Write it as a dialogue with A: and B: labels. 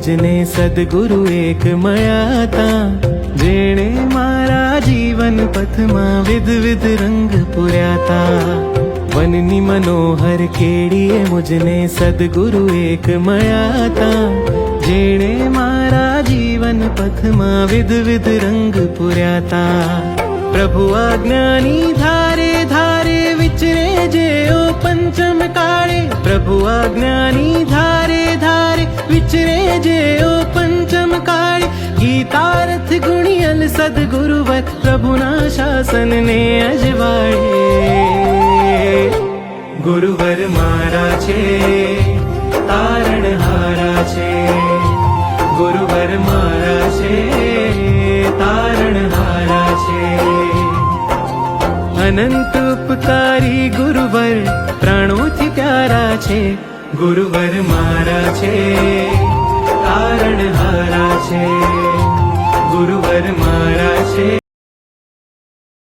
A: મુજને સદગુરુ એક મળ્યા તા, જેણે મારા જીવન પથમાં વિધ રંગ પૂર્યા તા। વનની મનોહર કેડીએ મુજને સદગુરુ એક મળ્યા તા, જેણે મારા જીવન પથમાં વિધ રંગ પૂર્યા તા। પ્રભુ આજ્ઞાની ધારે ધારે વિચરે જે ઓ પંચમ કાળે, પ્રભુ આજ્ઞાની ધારે ધારે વિચરે જે ઓ પંચમ કાળે। ગીતાર્થ ગુણિયલ સદગુરુવર પ્રભુના શાસનને અજવાળે। ગુરુવર મારા છે તારણહારા છે, ગુરુવર મારા છે તારણહારા છે। અનંત ઉપકારી ગુરુવર પ્રાણોથી પ્યારા છે, ગુરુવર મારા છે તારણહારા છે, ગુરુવર મારા છે।